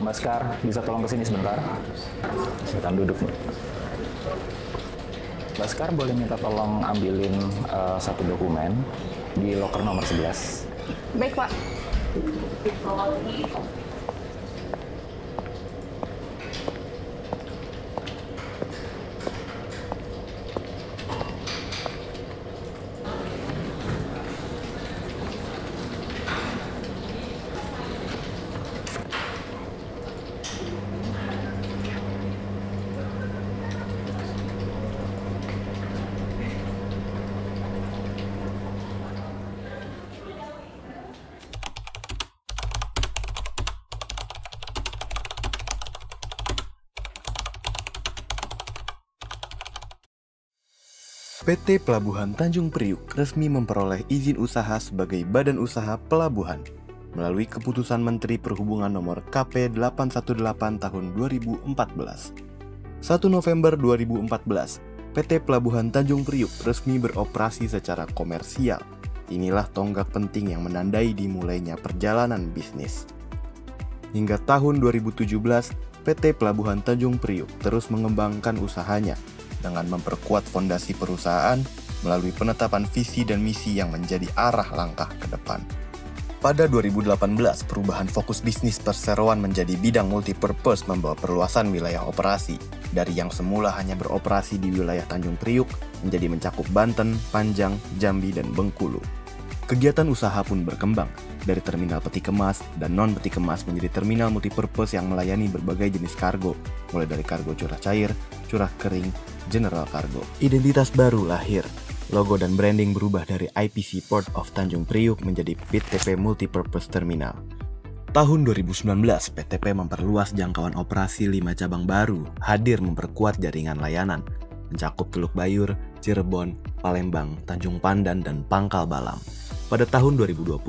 Mbak Skar, bisa tolong kesini sebentar? Silakan duduk, Mbak. Mbak Skar boleh minta tolong ambilin satu dokumen di loker nomor 11. Baik, Pak. PT Pelabuhan Tanjung Priuk resmi memperoleh izin usaha sebagai badan usaha pelabuhan melalui keputusan Menteri Perhubungan nomor KP 818 tahun 2014. 1 November 2014, PT Pelabuhan Tanjung Priuk resmi beroperasi secara komersial. Inilah tonggak penting yang menandai dimulainya perjalanan bisnis. Hingga tahun 2017, PT Pelabuhan Tanjung Priuk terus mengembangkan usahanya dengan memperkuat fondasi perusahaan melalui penetapan visi dan misi yang menjadi arah langkah ke depan. Pada 2018, perubahan fokus bisnis perseroan menjadi bidang multipurpose membawa perluasan wilayah operasi. Dari yang semula hanya beroperasi di wilayah Tanjung Priuk, menjadi mencakup Banten, Panjang, Jambi, dan Bengkulu. Kegiatan usaha pun berkembang, dari terminal peti kemas dan non-peti kemas menjadi terminal multipurpose yang melayani berbagai jenis kargo, mulai dari kargo curah cair, curah kering, general cargo. Identitas baru lahir. Logo dan branding berubah dari IPC Port of Tanjung Priuk menjadi PTP Multipurpose Terminal. Tahun 2019, PTP memperluas jangkauan operasi 5 cabang baru, hadir memperkuat jaringan layanan, mencakup Teluk Bayur, Cirebon, Palembang, Tanjung Pandan, dan Pangkal Balam. Pada tahun 2020,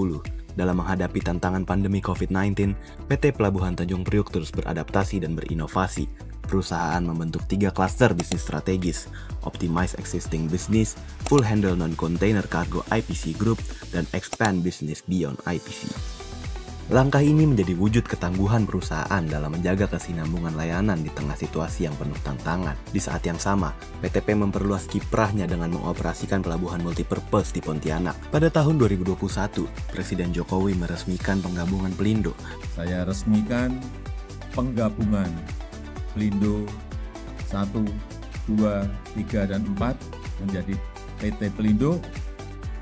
dalam menghadapi tantangan pandemi COVID-19, PT Pelabuhan Tanjung Priuk terus beradaptasi dan berinovasi. Perusahaan membentuk 3 klaster bisnis strategis, Optimize Existing Business, Full Handle Non-Container Cargo IPC Group, dan Expand Business Beyond IPC. Langkah ini menjadi wujud ketangguhan perusahaan dalam menjaga kesinambungan layanan di tengah situasi yang penuh tantangan. Di saat yang sama, PTP memperluas kiprahnya dengan mengoperasikan pelabuhan multipurpose di Pontianak. Pada tahun 2021, Presiden Jokowi meresmikan penggabungan Pelindo. Saya resmikan penggabungan Pelindo 1, 2, 3, dan 4 menjadi PT Pelindo.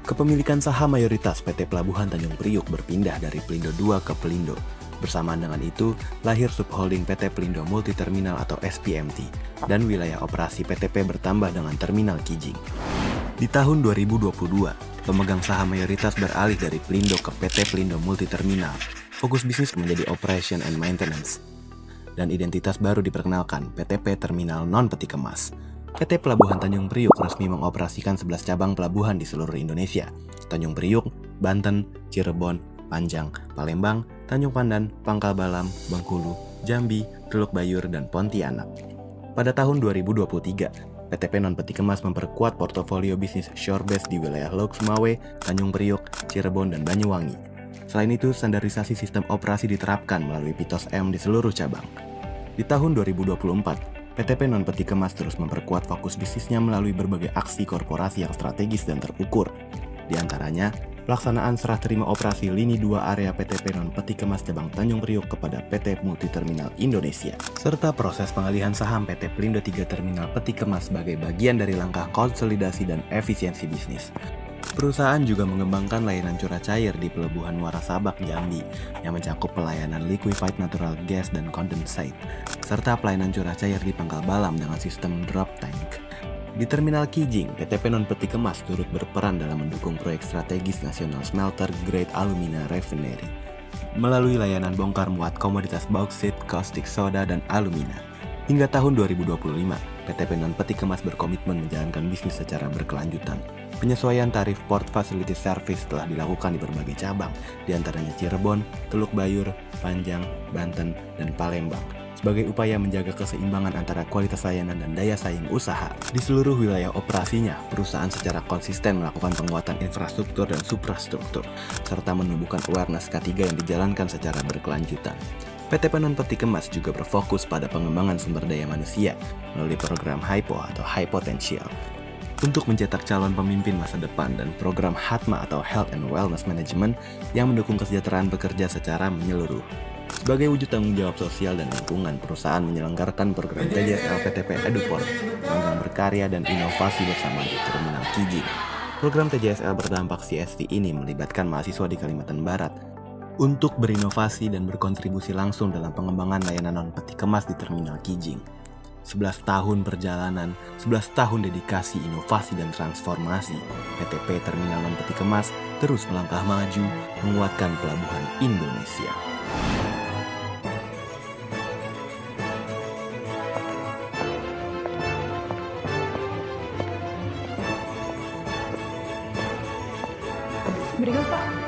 Kepemilikan saham mayoritas PT Pelabuhan Tanjung Priuk berpindah dari Pelindo 2 ke Pelindo. Bersamaan dengan itu, lahir subholding PT Pelindo Multiterminal atau SPMT, dan wilayah operasi PTP bertambah dengan Terminal Kijing. Di tahun 2022, pemegang saham mayoritas beralih dari Pelindo ke PT Pelindo Multiterminal. Fokus bisnis menjadi Operation and Maintenance. Dan identitas baru diperkenalkan, PTP Terminal Non-Peti Kemas. PT Pelabuhan Tanjung Priuk resmi mengoperasikan 11 cabang pelabuhan di seluruh Indonesia. Tanjung Priuk, Banten, Cirebon, Panjang, Palembang, Tanjung Pandan, Pangkal Balam, Bengkulu, Jambi, Teluk Bayur, dan Pontianak. Pada tahun 2023, PTP Non-Peti Kemas memperkuat portofolio bisnis shore-based di wilayah Lok Sumawe, Tanjung Priuk, Cirebon, dan Banyuwangi. Selain itu, standarisasi sistem operasi diterapkan melalui Pitos M di seluruh cabang. Di tahun 2024, PTP Non-Peti Kemas terus memperkuat fokus bisnisnya melalui berbagai aksi korporasi yang strategis dan terukur. Di antaranya, pelaksanaan serah terima operasi Lini 2 area PTP Non-Peti Kemas cabang Tanjung Priuk kepada PT Multiterminal Indonesia, serta proses pengalihan saham PT Pelindo 3 Terminal Peti Kemas sebagai bagian dari langkah konsolidasi dan efisiensi bisnis. Perusahaan juga mengembangkan layanan curah cair di Pelabuhan Muara Sabak, Jambi, yang mencakup pelayanan liquefied natural gas dan condensate, serta pelayanan curah cair di Pangkal Balam dengan sistem drop tank. Di Terminal Kijing, PTP Non-Peti Kemas turut berperan dalam mendukung proyek strategis nasional smelter grade alumina refinery, melalui layanan bongkar muat komoditas bauksit, caustic soda, dan alumina. Hingga tahun 2025, PTP Non-Peti Kemas berkomitmen menjalankan bisnis secara berkelanjutan. Penyesuaian tarif Port Facility Service telah dilakukan di berbagai cabang, di antaranya Cirebon, Teluk Bayur, Panjang, Banten, dan Palembang, sebagai upaya menjaga keseimbangan antara kualitas layanan dan daya saing usaha. Di seluruh wilayah operasinya, perusahaan secara konsisten melakukan penguatan infrastruktur dan suprastruktur, serta menumbuhkan awareness K3 yang dijalankan secara berkelanjutan. PT Penon Peti Kemas juga berfokus pada pengembangan sumber daya manusia melalui program HIPO atau High Potential untuk mencetak calon pemimpin masa depan dan program HATMA atau Health and Wellness Management yang mendukung kesejahteraan pekerja secara menyeluruh. Sebagai wujud tanggung jawab sosial dan lingkungan, perusahaan menyelenggarakan program TJSL PTP Eduport, magang berkarya dan inovasi bersama di Terminal Kijing. Program TJSL berdampak CSV ini melibatkan mahasiswa di Kalimantan Barat untuk berinovasi dan berkontribusi langsung dalam pengembangan layanan non-peti kemas di Terminal Kijing. 11 tahun perjalanan, 11 tahun dedikasi, inovasi, dan transformasi, PTP Terminal Non-Peti Kemas terus melangkah maju, menguatkan pelabuhan Indonesia. Berikut Pak.